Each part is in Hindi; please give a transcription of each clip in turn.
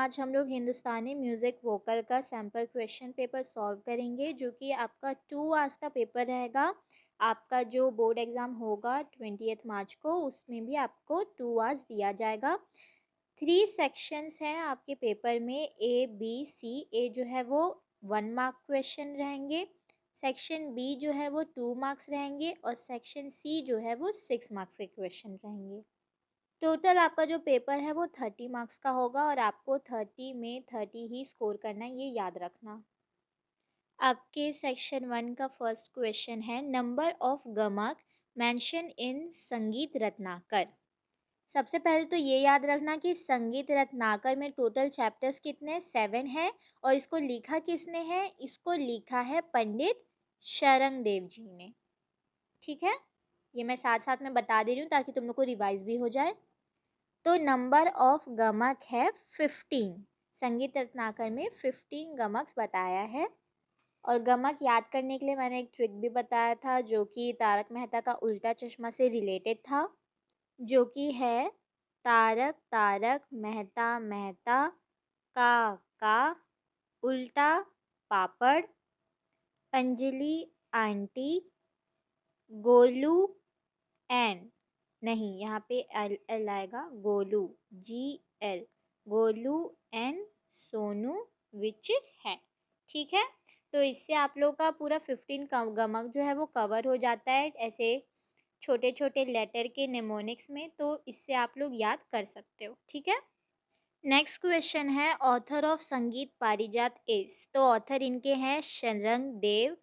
आज हम लोग हिंदुस्तानी म्यूज़िक वोकल का सैम्पल क्वेश्चन पेपर सॉल्व करेंगे, जो कि आपका 2 आवर्स का पेपर रहेगा। आपका जो बोर्ड एग्ज़ाम होगा 20th मार्च को, उसमें भी आपको 2 आवर्स दिया जाएगा। 3 सेक्शंस हैं आपके पेपर में, ए, बी, सी। ए जो है वो 1 मार्क क्वेश्चन रहेंगे, सेक्शन बी जो है वो 2 मार्क्स रहेंगे और सेक्शन सी जो है वो 6 मार्क्स के क्वेश्चन रहेंगे। टोटल आपका जो पेपर है वो 30 मार्क्स का होगा और आपको 30 में 30 ही स्कोर करना है, ये याद रखना। आपके सेक्शन 1 का फर्स्ट क्वेश्चन है, number of Gamak mention in संगीत रत्नाकर। सबसे पहले तो ये याद रखना कि संगीत रत्नाकर में टोटल चैप्टर्स कितने, 7 है। और इसको लिखा किसने है? इसको लिखा है पंडित शरंगदेव जी ने। ठीक है, ये मैं साथ साथ में बता दे रही हूँ ताकि तुम लोग को रिवाइज भी हो जाए। तो नंबर ऑफ गमक है 15। संगीत रत्नाकर में 15 गमक्स बताया है। और गमक याद करने के लिए मैंने एक ट्रिक भी बताया था, जो कि तारक मेहता का उल्टा चश्मा से रिलेटेड था, जो कि है तारक तारक मेहता मेहता का उल्टा पापड़, अंजलि आंटी, गोलू एन, नहीं यहाँ पे एल एल आएगा, गोलू, GL, गोलू एंड सोनू विच है। ठीक है, तो इससे आप लोग का पूरा 15 गमक जो है वो कवर हो जाता है, ऐसे छोटे छोटे लेटर के निमोनिक्स में, तो इससे आप लोग याद कर सकते हो। ठीक है, नेक्स्ट क्वेश्चन है, ऑथर ऑफ संगीत पारिजात इज। तो ऑथर इनके हैं शरंग देव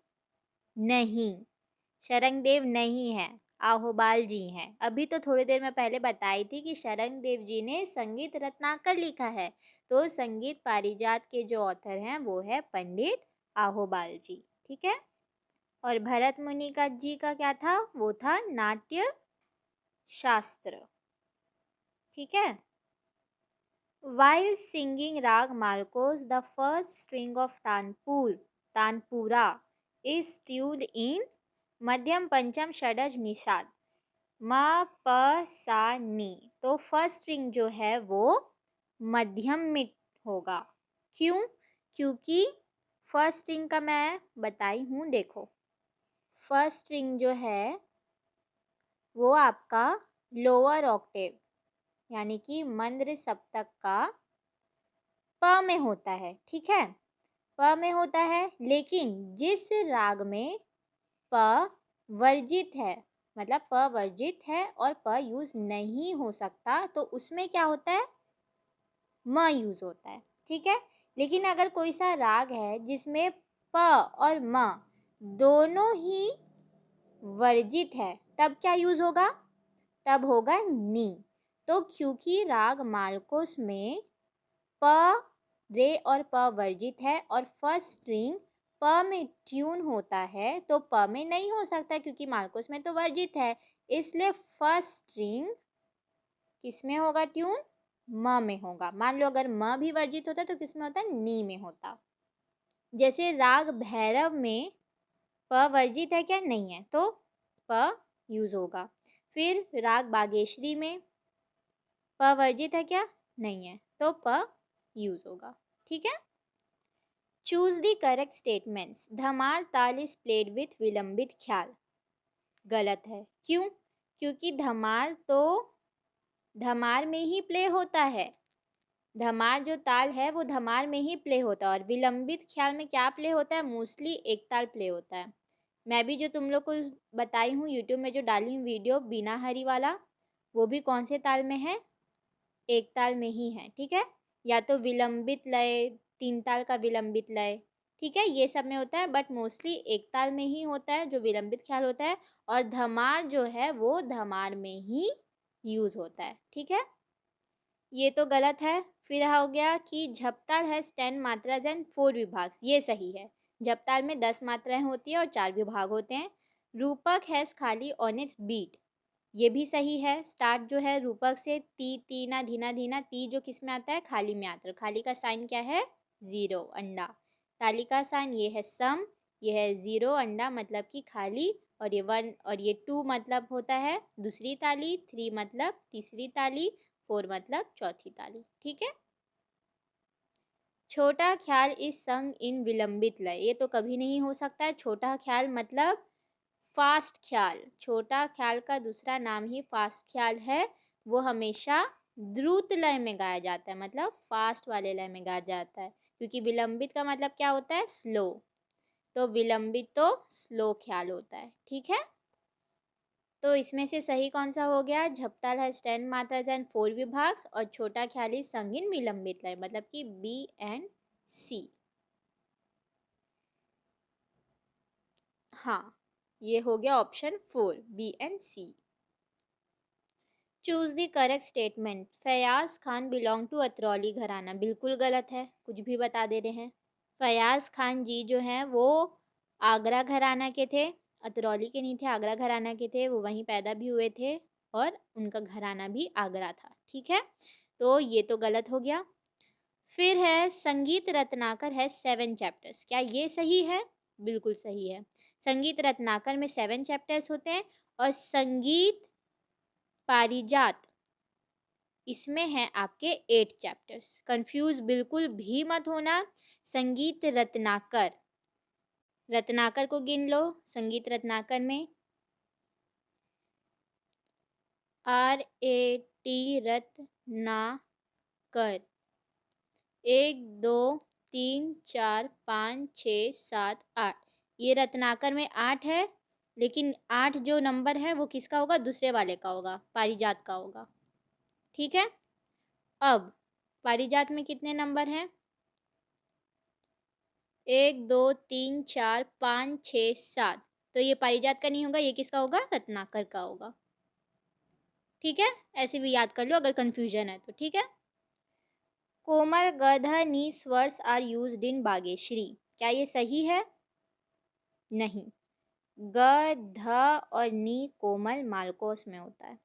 नहीं, शरंगदेव नहीं है, आहोबाल जी हैं। अभी तो थोड़ी देर में पहले बताई थी कि शरंगदेव जी ने संगीत रत्नाकर लिखा है, तो संगीत पारिजात के जो ऑथर हैं वो है पंडित आहोबाल जी। ठीक है, और भरत मुनि का जी का क्या था? वो था नाट्य शास्त्र। ठीक है, while singing Rag Marcos, the first string of Tanpura is tuned in मध्यम पंचम षडज निषाद म प सा नी। तो फर्स्ट स्ट्रिंग जो है वो मध्यम में होगा। क्यों? क्योंकि फर्स्ट स्ट्रिंग का मैं बताई हूँ। देखो, फर्स्ट स्ट्रिंग जो है वो आपका लोअर ऑक्टेव यानी कि मंद्र सप्तक का प में होता है। ठीक है, प में होता है, लेकिन जिस राग में प वर्जित है, मतलब प वर्जित है और प यूज नहीं हो सकता, तो उसमें क्या होता है? म यूज होता है। ठीक है, लेकिन अगर कोई सा राग है जिसमें प और म दोनों ही वर्जित है, तब क्या यूज होगा? तब होगा नी। तो क्योंकि राग मार्कोस में प रे और प वर्जित है और फर्स्ट स्ट्रिंग प में ट्यून होता है, तो प में नहीं हो सकता क्योंकि मार्कोस में तो वर्जित है, इसलिए फर्स्ट स्ट्रिंग किस में होगा ट्यून? म में होगा। मान लो अगर म भी वर्जित होता तो किस में होता? नी में होता। जैसे राग भैरव में प वर्जित है क्या? नहीं है, तो प यूज होगा। फिर राग बागेश्वरी में प वर्जित है क्या? नहीं है, तो प यूज होगा। ठीक है, choose the correct statements. Dhamar ताल इज प्लेड विथ विलंबित ख्याल। गलत है। क्यों? क्योंकि धमार में ही प्ले होता है। धमार जो ताल है वो धमार में ही प्ले होता है, और विलंबित ख्याल में क्या प्ले होता है? मोस्टली एक ताल प्ले होता है। मैं भी जो तुम लोग को बताई हूँ यूट्यूब में जो डाली हूँ वीडियो बीना हरी वाला, वो भी कौन से ताल में है? एक ताल में ही है। ठीक है, या तो विलंबित लय, 3 ताल का विलंबित लय, ठीक है, ये सब में होता है, बट मोस्टली एक ताल में ही होता है जो विलंबित ख्याल होता है, और धमार जो है वो धमार में ही यूज होता है। ठीक है, ये तो गलत है। फिर हो गया कि झपताल हैज 10 मात्राज एंड 4 विभाग। ये सही है, झपताल में 10 मात्राएं होती है और 4 विभाग होते हैं। रूपक हैज खाली ऑन इट्स बीट। ये भी सही है। स्टार्ट जो है रूपक से ती तीना धीना धीना, ती जो किस में आता है? खाली में आता है। खाली का साइन क्या है? 0, अंडा। ताली का साइन ये है सम, ये है 0 अंडा मतलब कि खाली, और ये 1 और ये 2 मतलब होता है दूसरी ताली, 3 मतलब तीसरी ताली, 4 मतलब चौथी ताली। ठीक है, छोटा ख्याल इज संग इन विलंबित लय, ये तो कभी नहीं हो सकता है। छोटा ख्याल मतलब फास्ट ख्याल। छोटा ख्याल का दूसरा नाम ही फास्ट ख्याल है। वो हमेशा द्रुत लय में गाया जाता है, मतलब फास्ट वाले लय में गाया जाता है, क्योंकि विलंबित का मतलब क्या होता है? स्लो। तो विलंबित तो स्लो ख्याल होता है, ठीक है। तो इसमें से सही कौन सा हो गया? झपताल हैज 10 मात्रास एंड 4 विभाग्स और छोटा ख्याल इज संग इन विलंबित लय, मतलब कि बी एंड सी। हाँ, ये हो गया option 4, B and C. Choose the correct statement. Fayaz Khan belong to Atrauli gharana, बिल्कुल गलत है, कुछ भी बता दे रहे हैं। फयाज खान जी जो हैं वो आगरा घराना के थे, अतरौली के नहीं थे, आगरा घराना के थे। वो वहीं पैदा भी हुए थे और उनका घराना भी आगरा था, ठीक है। तो ये तो गलत हो गया। फिर है संगीत रत्नाकर है 7 चैप्टर्स, क्या ये सही है? बिल्कुल सही है। संगीत रत्नाकर में 7 चैप्टर्स होते हैं और संगीत पारिजात इसमें है आपके 8 चैप्टर्स। कंफ्यूज बिल्कुल भी मत होना। संगीत रत्नाकर, रत्नाकर को गिन लो। संगीत रत्नाकर में RAT रत्नाकर 1 2 3 4 5 6 7 8, ये रत्नाकर में 8 है। लेकिन 8 जो नंबर है वो किसका होगा? दूसरे वाले का होगा, पारिजात का होगा, ठीक है। अब पारिजात में कितने नंबर हैं? 1 2 3 4 5 6 7, तो ये पारिजात का नहीं होगा, ये किसका होगा? रत्नाकर का होगा, ठीक है। ऐसे भी याद कर लो अगर कंफ्यूजन है तो, ठीक है। कोमल ग ध नि स्वर्स आर यूज्ड इन बागेश्वरी, क्या ये सही है? नहीं। ग ध और नी कोमल मालकोस में होता है।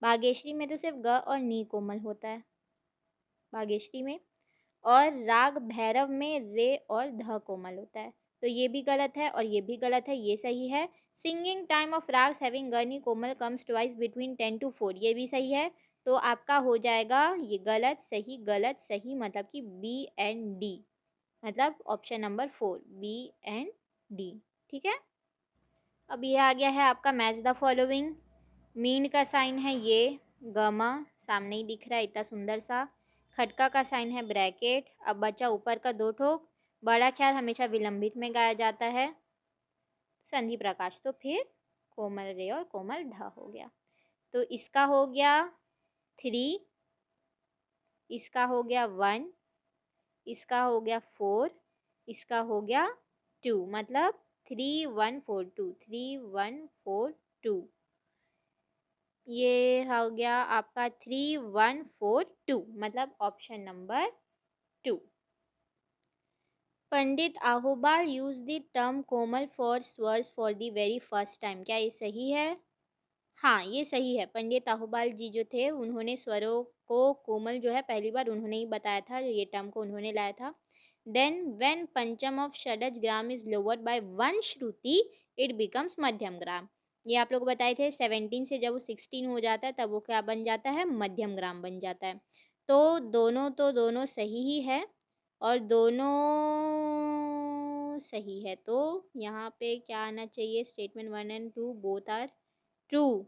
बागेश्वरी में तो सिर्फ ग और नी कोमल होता है बागेश्वरी में। और राग भैरव में रे और ध कोमल होता है, तो ये भी गलत है और ये भी गलत है, ये सही है। Singing time of ragas having ga ni komal comes twice between 10 to 4, ये भी सही है। तो आपका हो जाएगा ये गलत गलत सही, मतलब कि बी एंड डी, मतलब option number 4 B and D, ठीक है। अब ये आ गया है आपका मैच द फॉलोइंग। मीन का साइन है ये, गमा सामने ही दिख रहा है इतना सुंदर सा। खटका का साइन है ब्रैकेट। अब बचा ऊपर का 2 ठोक। बड़ा ख्याल हमेशा विलंबित में गाया जाता है। संधि प्रकाश तो फिर कोमल रे और कोमल ध हो गया। तो इसका हो गया 3, इसका हो गया 1, इसका हो गया 4, इसका हो गया 2, मतलब 3 1 4 2, 3 1 4 2। ये हो गया आपका 3 1 4 2, मतलब option number 2। Pandit Ahobal use the term komal for swars for the very first time, क्या ये सही है? हाँ, ये सही है। पंडित आहुबाल जी जो थे उन्होंने स्वरों को कोमल जो है पहली बार उन्होंने ही बताया था, ये टर्म को उन्होंने लाया था। Then when pancham of shadja gram is lowered by 1 shruti it becomes madhyam gram, ये आप लोग बताए थे। 17 से जब वो 16 हो जाता है तब वो क्या बन जाता है? मध्यम ग्राम बन जाता है। तो दोनों सही ही है और दोनों सही है। तो यहाँ पे क्या आना चाहिए? Statement 1 and 2 both are true,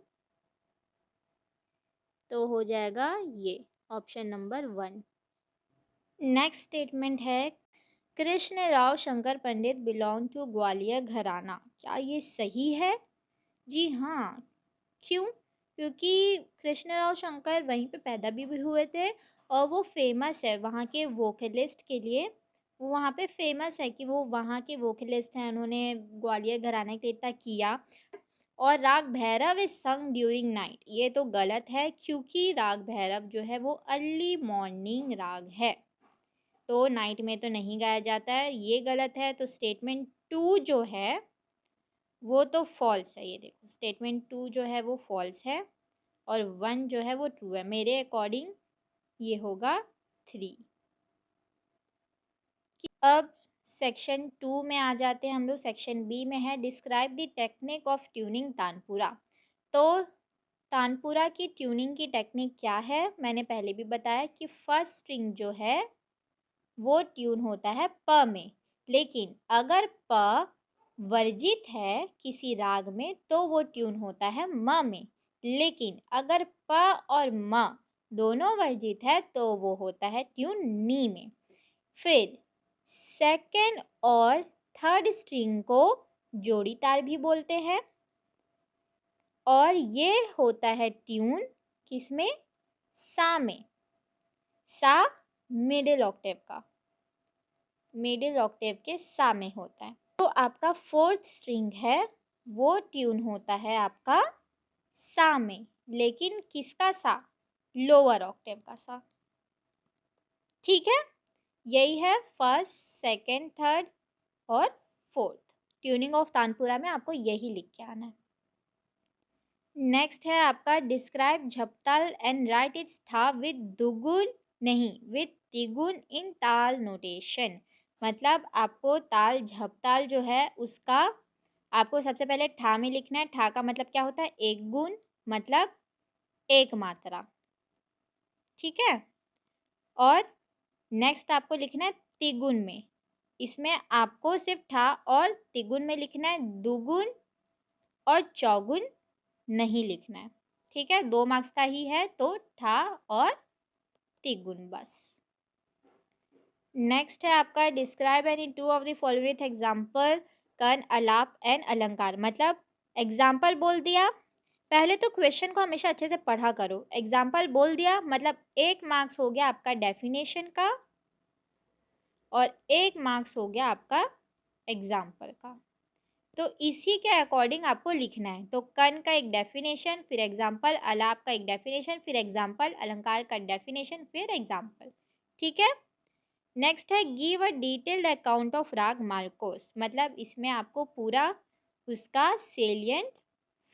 तो हो जाएगा ये ऑप्शन नंबर 1। नेक्स्ट स्टेटमेंट है कृष्ण राव शंकर पंडित बिलोंग टू ग्वालियर घराना, क्या ये सही है? जी हाँ। क्यों? क्योंकि कृष्ण राव शंकर वहीं पे पैदा भी हुए थे और वो फेमस है वहाँ के वोकलिस्ट के लिए। वो वहाँ पे फेमस है कि वो वहाँ के वोकलिस्ट हैं, उन्होंने ग्वालियर घराने के लिए इतना किया। और राग भैरव इज संग ड्यूरिंग नाइट, ये तो गलत है क्योंकि राग भैरव जो है वो अर्ली मॉर्निंग राग है, तो नाइट में तो नहीं गाया जाता है, ये गलत है। तो स्टेटमेंट 2 जो है वो तो फॉल्स है। ये देखो स्टेटमेंट 2 जो है वो फॉल्स है और 1 जो है वो ट्रू है। मेरे अकॉर्डिंग ये होगा 3। अब सेक्शन 2 में आ जाते हैं हम लोग। सेक्शन बी में है describe the technique of tuning tanpura. तो तानपुरा की ट्यूनिंग की टेक्निक क्या है? मैंने पहले भी बताया कि फर्स्ट स्ट्रिंग जो है वो ट्यून होता है प में। लेकिन अगर प वर्जित है किसी राग में तो वो ट्यून होता है म में। लेकिन अगर प और म दोनों वर्जित है तो वो होता है ट्यून नी में। फिर सेकंड और थर्ड स्ट्रिंग को जोड़ी तार भी बोलते हैं और ये होता है ट्यून किसमें? सा में। सा मिडिल ऑक्टेव का, मिडिल ऑक्टेव के सा में होता है। तो आपका फोर्थ स्ट्रिंग है वो ट्यून होता है आपका सा में। लेकिन किसका सा? लोअर ऑक्टेव का सा। ठीक है, यही है फर्स्ट, सेकंड, थर्ड और फोर्थ। ट्यूनिंग ऑफ तानपुरा में आपको यही लिख के आना है। नेक्स्ट है आपका describe Jhaptal and right it's था विद दुगुन नहीं विद तिगुन इन ताल नोटेशन। मतलब आपको ताल झपताल जो है उसका आपको सबसे पहले ठा में लिखना है। ठा का मतलब क्या होता है? एक गुण, मतलब एक मात्रा। ठीक है, और नेक्स्ट आपको लिखना है तिगुन में। इसमें आपको सिर्फ ठा और तिगुन में लिखना है, दुगुन और चौगुन नहीं लिखना है। ठीक है, 2 मार्क्स का ही है तो ठा और तिगुन बस। नेक्स्ट है आपका describe any two of the following with example कन, अलाप एंड अलंकार। मतलब एग्जाम्पल बोल दिया, पहले तो क्वेश्चन को हमेशा अच्छे से पढ़ा करो। एग्जाम्पल बोल दिया मतलब 1 मार्क्स हो गया आपका डेफिनेशन का और 1 मार्क्स हो गया आपका एग्जाम्पल का। तो इसी के अकॉर्डिंग आपको लिखना है। तो कन का एक डेफिनेशन, फिर एग्जाम्पल, अलाप का एक डेफिनेशन, फिर एग्जाम्पल, अलंकार का डेफिनेशन, फिर एग्जाम्पल। ठीक है, नेक्स्ट है give a detailed account of राग मालकोस। मतलब इसमें आपको पूरा उसका सेलियंट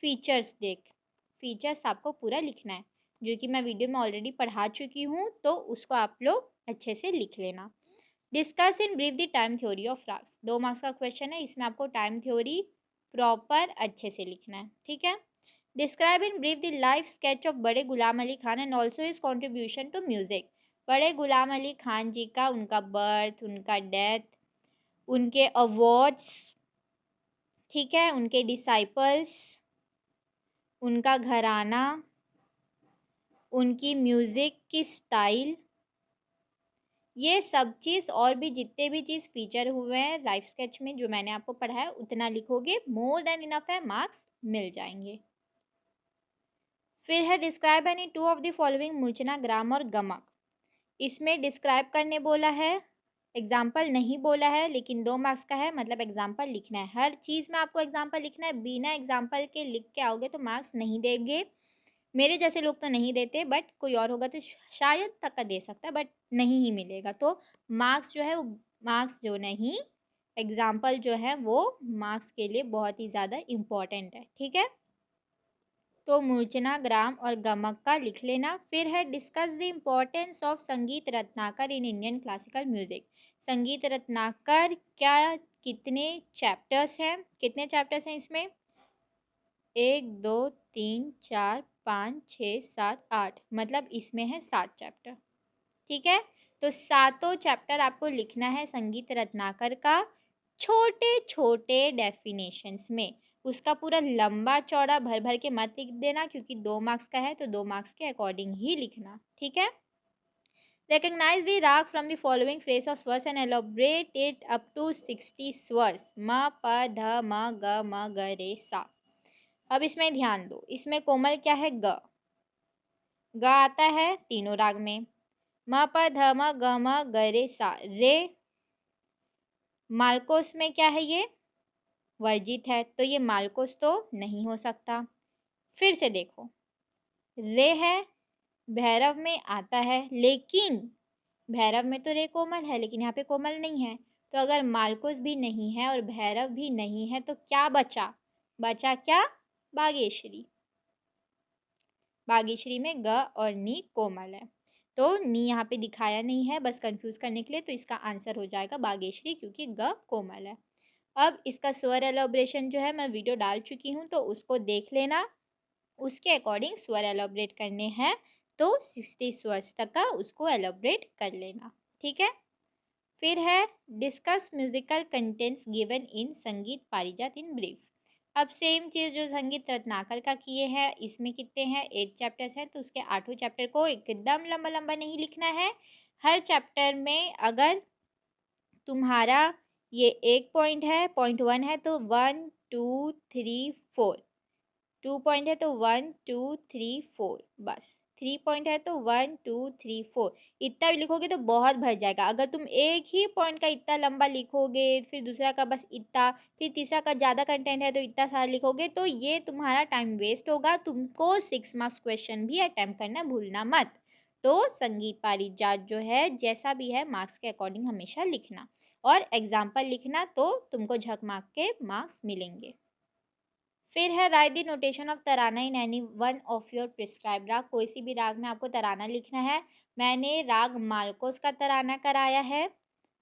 फीचर्स आपको पूरा लिखना है, जो कि मैं वीडियो में ऑलरेडी पढ़ा चुकी हूँ, तो उसको आप लोग अच्छे से लिख लेना। Discuss in brief the time theory of ragas. 2 marks का क्वेश्चन है, इसमें आपको टाइम थ्योरी प्रॉपर अच्छे से लिखना है। ठीक है, describe in brief the life sketch of Bade Ghulam Ali Khan and also his contribution to music. Bade Ghulam Ali Khan जी का, उनका बर्थ, उनका डेथ, उनके अवार्ड्स, ठीक है, उनके डिसाइपल्स, उनका घराना, उनकी म्यूज़िक की स्टाइल, ये सब चीज़ और भी जितने भी चीज़ फीचर हुए हैं लाइफ स्केच में जो मैंने आपको पढ़ाया उतना लिखोगे, मोर देन इनफ है, मार्क्स मिल जाएंगे। फिर है describe any two of the following murchhana, gram और गमक। इसमें डिस्क्राइब करने बोला है, एग्जाम्पल नहीं बोला है, लेकिन 2 मार्क्स का है, मतलब एग्जाम्पल लिखना है। हर चीज़ में आपको एग्जाम्पल लिखना है, बिना एग्जाम्पल के लिख के आओगे तो मार्क्स नहीं देंगे। मेरे जैसे लोग तो नहीं देते, बट कोई और होगा तो शायद तक का दे सकता है, बट नहीं ही मिलेगा। तो मार्क्स जो है वो मार्क्स जो नहीं, एग्जाम्पल जो है वो मार्क्स के लिए बहुत ही ज़्यादा इम्पॉर्टेंट है। ठीक है, तो मूर्छना, ग्राम और गमक का लिख लेना। फिर है डिस्कस द इम्पोर्टेंस ऑफ संगीत Ratnakar in Indian classical music. संगीत रत्नाकर क्या, कितने चैप्टर्स हैं? कितने चैप्टर्स हैं इसमें? 1 2 3 4 5 6 7 8, मतलब इसमें है 7 चैप्टर। ठीक है, तो सातों चैप्टर आपको लिखना है संगीत रत्नाकर का, छोटे छोटे डेफिनेशंस में। उसका पूरा लंबा चौड़ा भर भर के मत लिख देना, क्योंकि 2 मार्क्स का है तो 2 मार्क्स के अकॉर्डिंग ही लिखना। ठीक है, recognize the rag from the following phrase of swars and elaborate it up to 60 swars: म प ध म ग म ग रे सा। अब इसमें ध्यान दो, इसमें कोमल क्या है? ग। ग आता है तीनों राग में। म प ध म ग म ग रे सा। रे मालकोस में क्या है? ये वर्जित है, तो ये मालकोस तो नहीं हो सकता। फिर से देखो, रे है, भैरव में आता है, लेकिन भैरव में तो रे कोमल है, लेकिन यहाँ पे कोमल नहीं है। तो अगर मालकोस भी नहीं है और भैरव भी नहीं है तो क्या बचा? बचा क्या? बागेश्वरी। बागेश्वरी में ग और नी कोमल है, तो नी यहाँ पे दिखाया नहीं है बस कंफ्यूज करने के लिए। तो इसका आंसर हो जाएगा बागेश्वरी, क्योंकि ग कोमल है। अब इसका स्वर एलोब्रेशन जो है मैं वीडियो डाल चुकी हूँ, तो उसको देख लेना, उसके अकॉर्डिंग स्वर एलोब्रेट करने हैं तो 60 स्वर्स तक का उसको एलोब्रेट कर लेना। ठीक है, फिर है discuss musical contents given in संगीत पारिजात इन ब्रीफ। अब सेम चीज़ जो संगीत रत्नाकर का किए हैं, इसमें कितने हैं, 8 चैप्टर्स हैं, तो उसके 8 चैप्टर को एकदम लंबा लंबा नहीं लिखना है। हर चैप्टर में अगर तुम्हारा ये एक पॉइंट है, पॉइंट 1 है, तो 1 2 3 4, 2 पॉइंट है तो 1 2 3 4, बस 3 पॉइंट है तो 1 2 3 4। इतना भी लिखोगे तो बहुत भर जाएगा। अगर तुम एक ही पॉइंट का इतना लंबा लिखोगे, फिर दूसरा का बस इतना, फिर तीसरा का ज़्यादा कंटेंट है तो इतना सारा लिखोगे, तो ये तुम्हारा टाइम वेस्ट होगा। तुमको 6 मार्क्स क्वेश्चन भी अटैम्प्ट करना भूलना मत। तो संगीत पारिजात जो है, जैसा भी है मार्क्स के अकॉर्डिंग हमेशा लिखना, और एग्जाम्पल लिखना, तो तुमको झक मार्क के मार्क्स मिलेंगे। फिर है right the notation of Tarana in any one of your prescribe राग। कोई सी भी राग में आपको तराना लिखना है। मैंने राग मालकोस का तराना कराया है,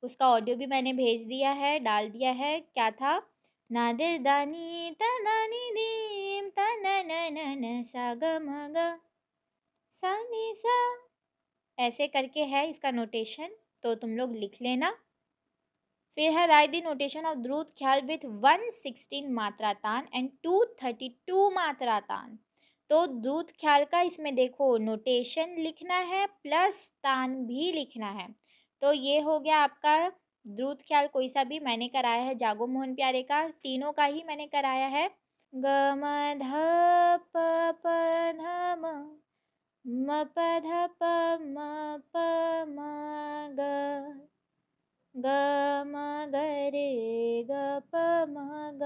उसका ऑडियो भी मैंने भेज दिया है, डाल दिया है। क्या था, नादिर दानी तनानी दीम तना न सा ग म ग सा नी सा, ऐसे करके है इसका नोटेशन, तो तुम लोग लिख लेना। फिर है राइट द नोटेशन ऑफ द्रुत ख्याल विथ 116 मात्रा तान एंड 232 मात्रा तान। तो द्रुत ख्याल का इसमें देखो नोटेशन लिखना है प्लस तान भी लिखना है। तो ये हो गया आपका द्रुत ख्याल, कोई सा भी मैंने कराया है जागो मोहन प्यारे का, तीनों का ही मैंने कराया है। ग म ध प प ध म प ध प म प म ग, ग म ग रे ग प म ग,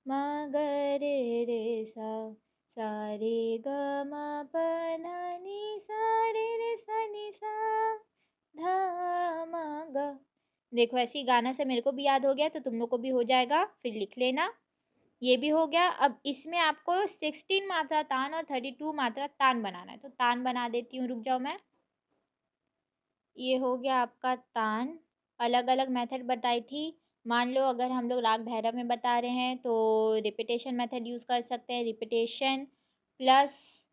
म ग रे सा, सा रे ग म प ध नि सा रे सा नि सा, ध म ग। देखो ऐसे ही गाना से मेरे को भी याद हो गया, तो तुम लोग को भी हो जाएगा, फिर लिख लेना। ये भी हो गया। अब इसमें आपको 16 मात्रा तान और 32 मात्रा तान बनाना है, तो तान बना देती हूँ, रुक जाओ मैं। ये हो गया आपका तान। अलग अलग मेथड बताई थी। मान लो अगर हम लोग राग भैरव में बता रहे हैं तो रिपीटेशन मेथड यूज़ कर सकते हैं, रिपीटेशन प्लस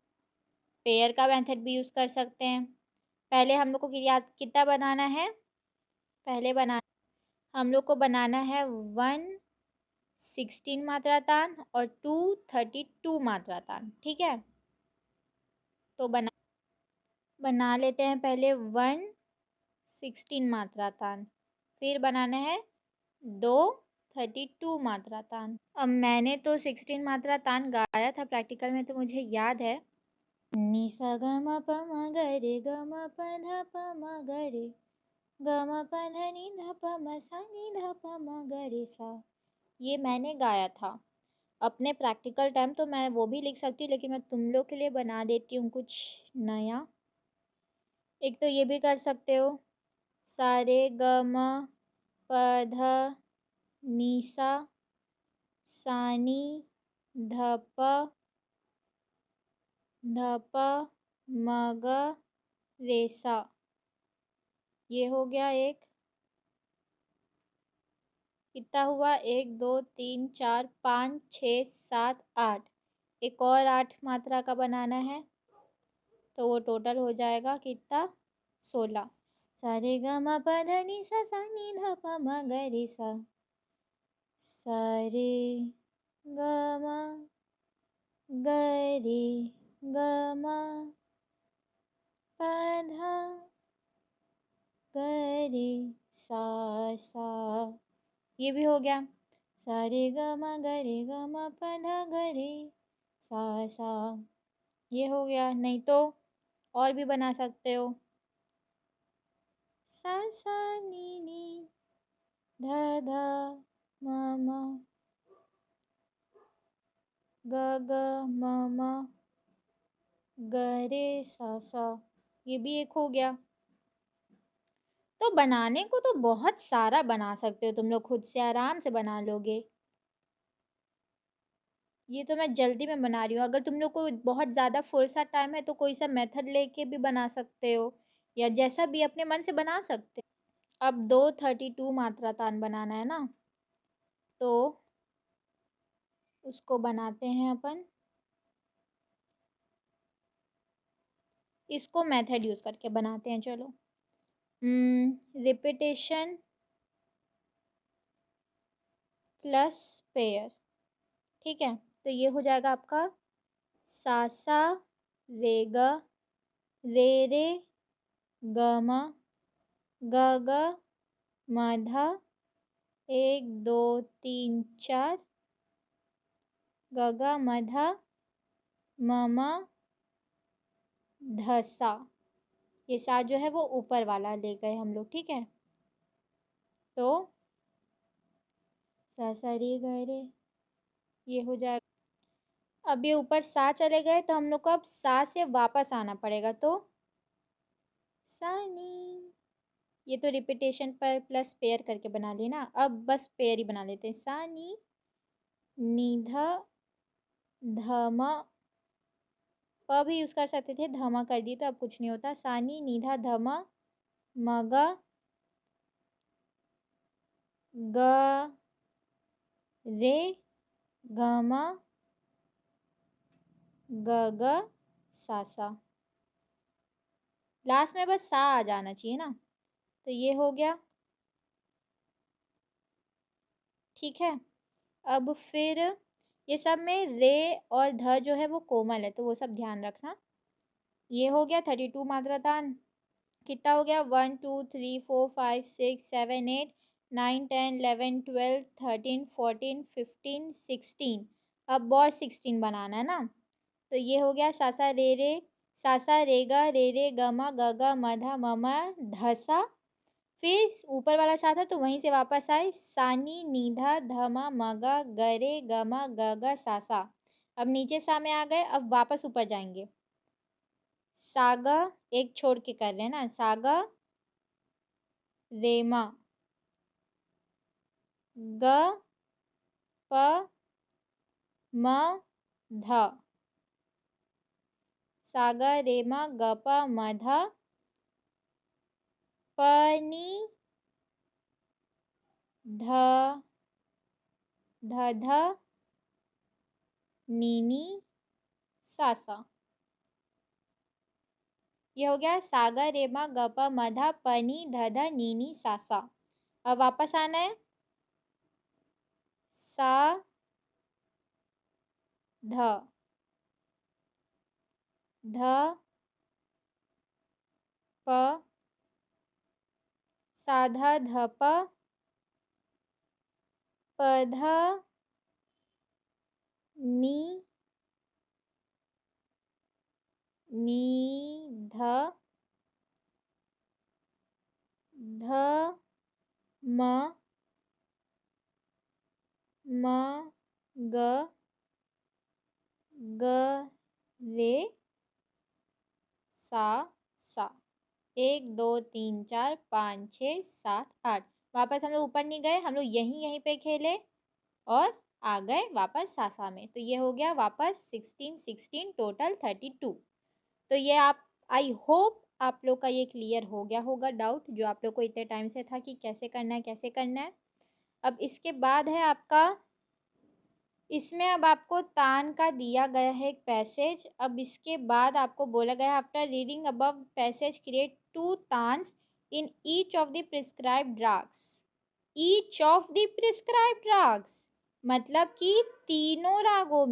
पेयर का मेथड भी यूज़ कर सकते हैं। पहले हम लोग को याद कितना बनाना है, पहले बना हम लोग को बनाना है 116 मात्रा तान और 232 मात्रा तान, ठीक है। तो बना लेते हैं पहले 116 मात्रा तान, फिर बनाना है 232 मात्रा तान। अब मैंने तो 16 मात्रा तान गाया था प्रैक्टिकल में, तो मुझे याद है, नि सा ग म प म ग रे ग म प ध प म ग रे ग म प ध नि ध प म सा नि ध प म ग रे सा, ये मैंने गाया था अपने प्रैक्टिकल टाइम। तो मैं वो भी लिख सकती हूँ, लेकिन मैं तुम लोग के लिए बना देती हूँ कुछ नया। एक तो ये भी कर सकते हो, सा रे ग म प ध नि सा, सा नी ध प ध प म ग रे सा, ये हो गया एक। कितना हुआ, 1 2 3 4 5 6 7 8, एक और 8 मात्रा का बनाना है, तो वो टोटल हो जाएगा कितना, 16। सा रे ग म प ध नि सा, सा नी ध प म ग रे सा, सा रे ग म ग रे ग म प ध ग रे सा, सा, ये भी हो गया। सा रे ग म ग रे ग म प ध ग रे सा, सा, ये हो गया। नहीं तो और भी बना सकते हो, सा सा नी नी ध ध म म ग ग म म ग रे सा, सा, ये भी एक हो गया। तो बनाने को तो बहुत सारा बना सकते हो तुम लोग, खुद से आराम से बना लोगे। ये तो मैं जल्दी में बना रही हूँ, अगर तुम लोग को बहुत ज़्यादा फुर्सत टाइम है तो कोई सा मेथड लेके भी बना सकते हो, या जैसा भी अपने मन से बना सकते हो। अब 232 मात्रा तान बनाना है ना, तो उसको बनाते हैं अपन, इसको मेथड यूज़ करके बनाते हैं, चलो। Repetition plus pair. ठीक है, तो ये हो जाएगा आपका सा सा रे ग रे ग म ग ग म ध 1 2 3 4 ग ग म ध म म ध सा। ये सा जो है वो ऊपर वाला ले गए हम लोग। ठीक है, तो सा सा रे ग रे, ये हो जाएगा। अब ये ऊपर सा चले गए तो हम लोग को अब सा से वापस आना पड़ेगा, तो सा नी। ये तो रिपीटेशन पर प्लस पेयर करके बना ली ना, अब बस पेयर ही बना लेते हैं। सा नी नी ध ध म, प भी यूज़ कर सकते थे, ध म कर दिए तो अब कुछ नहीं होता। सा नी नी ध ध म म ग ग रे ग म ग ग सा सा। लास्ट में बस सा आ जाना चाहिए ना, तो ये हो गया। ठीक है, अब फिर ये सब में रे और ध जो है वो कोमल है, तो वो सब ध्यान रखना। ये हो गया 32 मात्रा तान। कितना हो गया? 1 2 3 4 5 6 7 8 9 10 11 12 13 14 15 16। अब और 16 बनाना है ना, तो ये हो गया सा सा रे ग म ग ग म ध म म ध सा। फिर ऊपर वाला सा था तो वहीं से वापस आए, सा नी नी ध ध म म ग ग रे ग म ग ग सा सा। अब नीचे सा में आ गए, अब वापस ऊपर जाएंगे। सा ग एक छोड़ के कर रहे हैं ना, सा ग रे म ग प म ध, सा ग रे म ग प म ध प नी ध ध ध नी नी सा सा। ये हो गया सा ग रे म ग प म ध प नी ध ध नी नी सा सा। अब वापस आना है, सा ध ध प सा ध ध प प ध नी नी ध ध म म ग ग रे सा सा। 1 2 3 4 5 6 7 8। वापस हम लोग ऊपर नहीं गए, हम लोग यहीं यहीं पे खेले और आ गए वापस सासा में। तो ये हो गया वापस 16 टोटल 32। तो ये आप, आई होप आप लोग का ये क्लियर हो गया होगा डाउट जो आप लोग को इतने टाइम से था कि कैसे करना है कैसे करना है। अब इसके बाद है आपका, इसमें अब आपको तान का दिया गया है एक पैसेज। अब इसके बाद आपको बोला गया है after reading above passage create 2 taans in each of the prescribed ragas. Each of the prescribed ragas मतलब कि तीनों रागों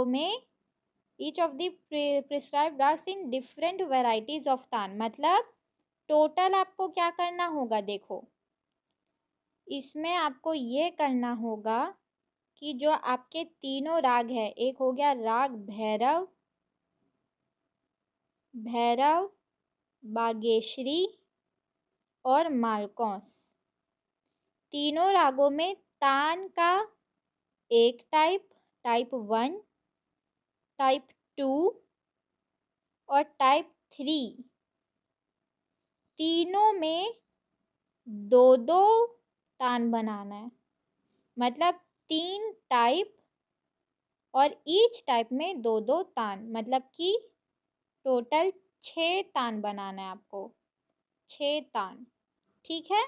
में each of the prescribed ragas in different varieties of taan. मतलब टोटल आपको क्या करना होगा, देखो इसमें आपको ये करना होगा कि जो आपके तीनों राग है, एक हो गया राग भैरव, बागेश्वरी और मालकौंस। तीनों रागों में तान का एक टाइप 1, टाइप 2 और टाइप 3, तीनों में दो दो तान बनाना है। मतलब 3 टाइप और ईच टाइप में दो दो तान, मतलब कि टोटल 6 तान बनाना है आपको, 6 तान। ठीक है,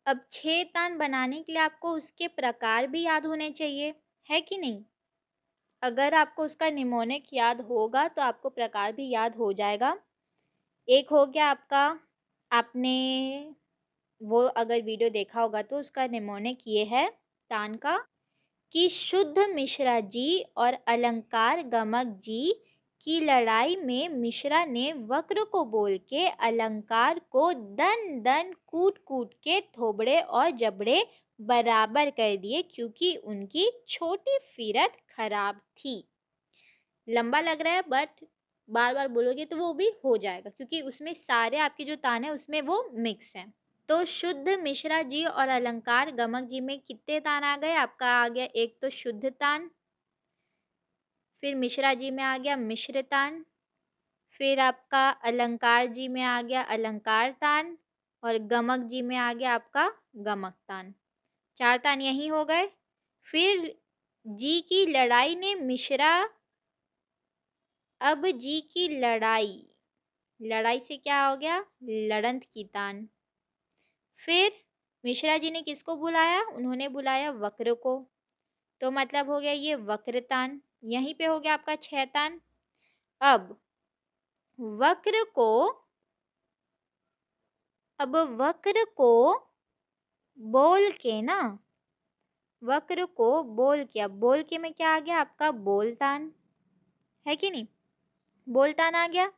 अब 6 तान बनाने के लिए आपको उसके प्रकार भी याद होने चाहिए, है कि नहीं? अगर आपको उसका निमोनिक याद होगा तो आपको प्रकार भी याद हो जाएगा। एक हो गया आपका, आपने वो अगर वीडियो देखा होगा तो उसका निमोनिक ये है तान का, कि शुद्ध मिश्रा जी और अलंकार गमक जी की लड़ाई में मिश्रा ने वक्र को बोल के अलंकार को दन दन कूट कूट के थोबड़े और जबड़े बराबर कर दिए क्योंकि उनकी छोटी फिरत खराब थी। लंबा लग रहा है बट बार बार बोलोगे तो वो भी हो जाएगा क्योंकि उसमें सारे आपके जो तान है उसमें वो मिक्स हैं। तो शुद्ध मिश्रा जी और अलंकार गमक जी में कितने तान आ गए? आपका आ गया एक तो शुद्ध तान, फिर मिश्रा जी में आ गया मिश्र तान, फिर आपका अलंकार जी में आ गया अलंकार तान और गमक जी में आ गया आपका गमक तान। 4 तान यही हो गए। फिर जी की लड़ाई ने मिश्रा, अब जी की लड़ाई, लड़ाई से क्या हो गया? लड़ंत की तान। फिर मिश्रा जी ने किसको बुलाया? उन्होंने बुलाया वक्र को, तो मतलब हो गया ये वक्रतान। यहीं पे हो गया आपका 6 तान। अब वक्र को, अब वक्र को बोल के ना, वक्र को बोल के, अब बोल के में क्या आ गया? आपका बोलतान, है कि नहीं? बोलतान आ गया।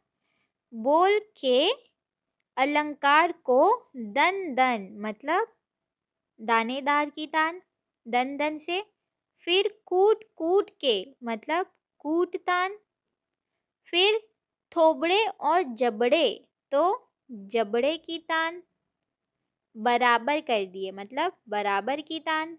बोल के अलंकार को दन दन मतलब दानेदार की तान, दन दन से। फिर कूट कूट के मतलब कूट तान। फिर थोबड़े और जबड़े तो जबड़े की तान बराबर कर दिए मतलब बराबर की तान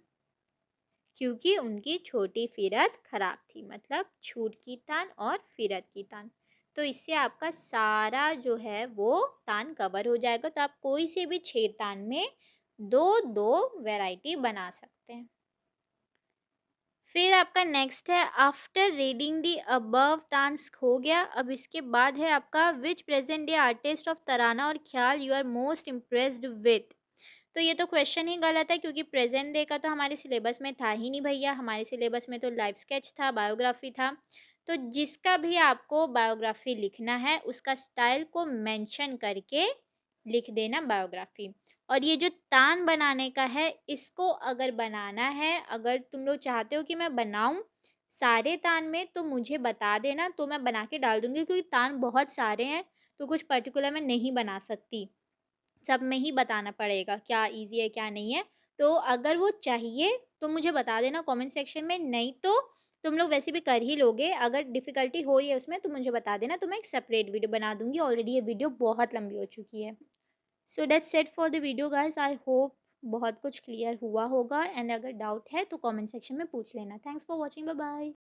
क्योंकि उनकी छोटी फिरत खराब थी, मतलब छूट की तान और फिरत की तान। तो इससे आपका सारा जो है वो तान कवर हो जाएगा। तो आप कोई से भी 6 तान में दो दो वैरायटी बना सकते हैं। फिर आपका नेक्स्ट है after reading the above taans हो गया। अब इसके बाद है आपका which present day artist of tarana और khayal you are most impressed with. तो ये तो क्वेश्चन ही गलत है क्योंकि प्रेजेंट डे का तो हमारे सिलेबस में था ही नहीं भैया। हमारे सिलेबस में तो लाइफ स्केच था, बायोग्राफी था। तो जिसका भी आपको बायोग्राफी लिखना है उसका स्टाइल को मेंशन करके लिख देना बायोग्राफी। और ये जो तान बनाने का है इसको अगर बनाना है, अगर तुम लोग चाहते हो कि मैं बनाऊं सारे तान में तो मुझे बता देना, तो मैं बना के डाल दूंगी क्योंकि तान बहुत सारे हैं तो कुछ पर्टिकुलर मैं नहीं बना सकती, सब में ही बताना पड़ेगा क्या इजी है क्या नहीं है। तो अगर वो चाहिए तो मुझे बता देना कमेंट सेक्शन में, नहीं तो तुम लोग वैसे भी कर ही लोगे। अगर डिफ़िकल्टी हो रही है उसमें तो मुझे बता देना, तो मैं एक सेपरेट वीडियो बना दूँगी। ऑलरेडी ये वीडियो बहुत लंबी हो चुकी है। So that's it for the video guys. I hope बहुत कुछ क्लियर हुआ होगा एंड अगर डाउट है तो कमेंट सेक्शन में पूछ लेना। Thanks for watching, bye bye.